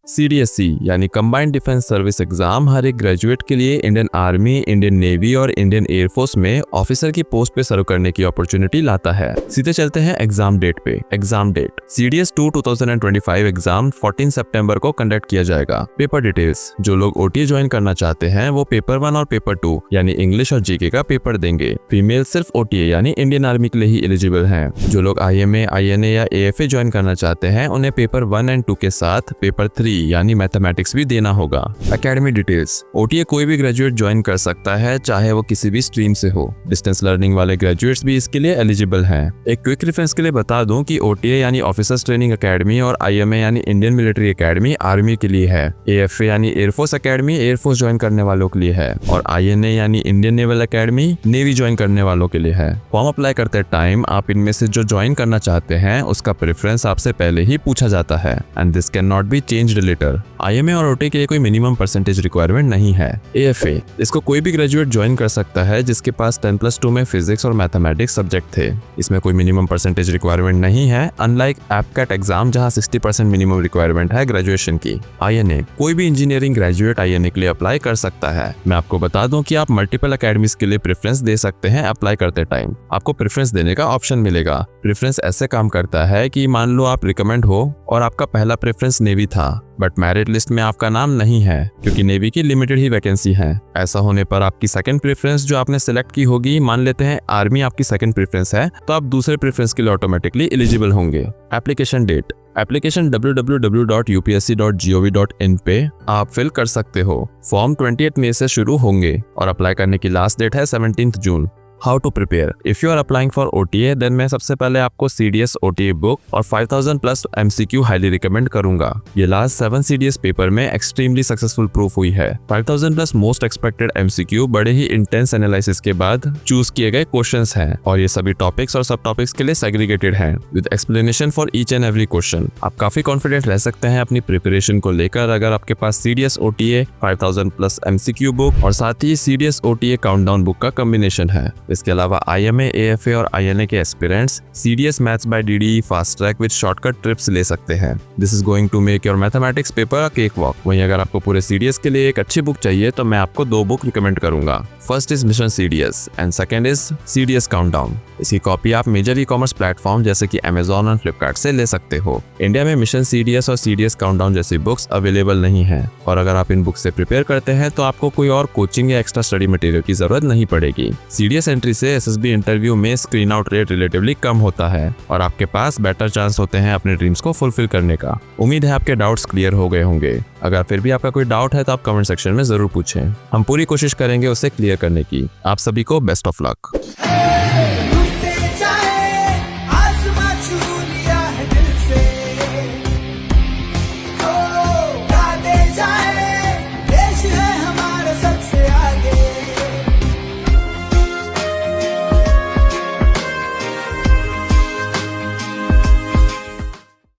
CDSC यानी combined defence service exam हर एक graduate के लिए इंडियन आर्मी, इंडियन नेवी और इंडियन एयरफोर्स में ऑफिसर की पोस्ट पे सर्व करने की अपॉर्चुनिटी लाता है। सीधे चलते हैं एग्जाम डेट पे। एग्जाम डेट CDS2 2025 एग्जाम 14 सितंबर को कंडक्ट किया जाएगा। पेपर डिटेल्स, जो लोग OTA ज्वाइन करना चाहते हैं वो पेपर 1 और पेपर 2 यानी इंग्लिश और GK का पेपर देंगे। फीमेल सिर्फ OTA यानी इंडियन आर्मी के लिए ही एलिजिबल हैं। जो लोग IMA, INA या AFA ज्वाइन करना चाहते हैं उन्हें पेपर 1 एंड 2 के साथ पेपर 3 यानी मैथमेटिक्स भी देना होगा। एकेडमी डिटेल्स, OTA कोई भी ग्रेजुएट ज्वाइन कर सकता है, चाहे वो किसी भी स्ट्रीम से हो। डिस्टेंस लर्निंग वाले ग्रेजुएट्स भी इसके लिए एलिजिबल हैं। एक क्विक रेफरेंस के लिए बता दूं कि OTA यानी ऑफिसर्स ट्रेनिंग एकेडमी और IMA यानी इंडियन मिलिट्री एकेडमी आर्मी के लिए है। AFA यानी एयरफोर्स एकेडमी एयरफोर्स ज्वाइन करने वालों के लिए है और INA यानी Indian naval academy navy join करने वालों के लिए है। फॉर्म अप्लाई करते टाइम आप इनमें से जो ज्वाइन करना चाहते हैं उसका प्रेफरेंस आपसे पहले ही पूछा जाता है and this can not be changed later. IMA और OTA के लिए कोई मिनिमम परसेंटेज रिक्वायरमेंट नहीं है। AFA, इसको कोई भी ग्रेजुएट ज्वाइन कर सकता है जिसके पास 10+2 में फिजिक्स और मैथमेटिक्स सब्जेक्ट थे। इसमें कोई मिनिमम परसेंटेज रिक्वायरमेंट नहीं है, अनलाइक APCAT एग्जाम जहां 60% मिनिमम रिक्वायरमेंट है ग्रेजुएशन की। INA, कोई भी इंजीनियरिंग ग्रेजुएट INA के लिए अप्लाई कर सकता है। मैं आपको बता दूं कि आप मल्टीपल अकेडमीज के लिए प्रेफरेंस दे सकते हैं। अप्लाई करते टाइम आपको प्रेफरेंस देने का ऑप्शन मिलेगा। प्रेफरेंस ऐसे काम करता है कि मान लो आप रिकमेंड हो और आपका पहला प्रेफरेंस नेवी था बट मेरिट लिस्ट में आपका नाम नहीं है क्योंकि नेवी की लिमिटेड ही वैकेंसी है। ऐसा होने पर आपकी सेकंड प्रेफरेंस जो आपने सिलेक्ट की होगी, मान लेते हैं आर्मी आपकी सेकंड प्रेफरेंस है, तो आप दूसरे प्रेफरेंस के लिए ऑटोमेटिकली एलिजिबल होंगे। एप्लीकेशन डेट, एप्लीकेशन www.upsc.gov.in पे आप फिल कर सकते हो। फॉर्म 28 मई से शुरू होंगे और अप्लाई करने की लास्ट डेट है 17 जून। How to prepare, if you are applying for OTA then मैं सबसे पहले आपको CDS OTA बुक और 5000+ MCQ हाईली रिकमेंड करूंगा। ये लास्ट 7 CDS पेपर में एक्सट्रीमली सक्सेसफुल प्रूफ हुई है। 5000+ मोस्ट एक्सपेक्टेड MCQ बड़े ही इंटेंस एनालिसिस के बाद चूज किए गए क्वेश्चंस हैं और ये सभी टॉपिक्स और सब टॉपिक्स के लिए सेग्रीगेटेड हैं with explanation for each and every question. आप काफी कॉन्फिडेंट रह सकते हैं अपनी प्रिपरेशन को लेकर अगर आपके पास CDS OTA 5000+ MCQ बुक और साथ ही CDS OTA काउंटडाउन बुक का कॉम्बिनेशन है। इसके अलावा IMA, AFA और INA के aspirants CDS maths by DDE fast track with shortcut trips ले सकते हैं। This is going to make your mathematics paper a cake walk. वहीं अगर आपको पूरे CDS के लिए एक अच्छी बुक चाहिए तो मैं आपको 2 बुक रिकमेंड करूंगा। First is mission CDS and second is CDS countdown. इसकी कॉपी आप मेजर ई-कॉमर्स प्लेटफॉर्म जैसे कि Amazon और Flipkart से ले सकते हो। इंडिया में मिशन CDS और CDS काउंटडाउन जैसी बुक्स अवेलेबल नहीं है और अगर आप इन बुक्स से प्रिपेयर करते हैं तो आपको कोई और कोचिंग या एक्स्ट्रा स्टडी मटेरियल की जरूरत नहीं पड़ेगी। CDS एंट्री से SSB इंटरव्यू में स्क्रीन आउट रेट रिलेटिवली कम होता है और आपके पास बेटर चांस होते हैं अपने ड्रीम्स को फुलफिल करने का। उम्मीद है आपके डाउट्स क्लियर हो गए होंगे। अगर फिर भी आपका कोई डाउट है तो आप कमेंट सेक्शन में जरूर पूछें, हम पूरी कोशिश करेंगे उसे क्लियर करने की। आप सभी को बेस्ट ऑफ लक।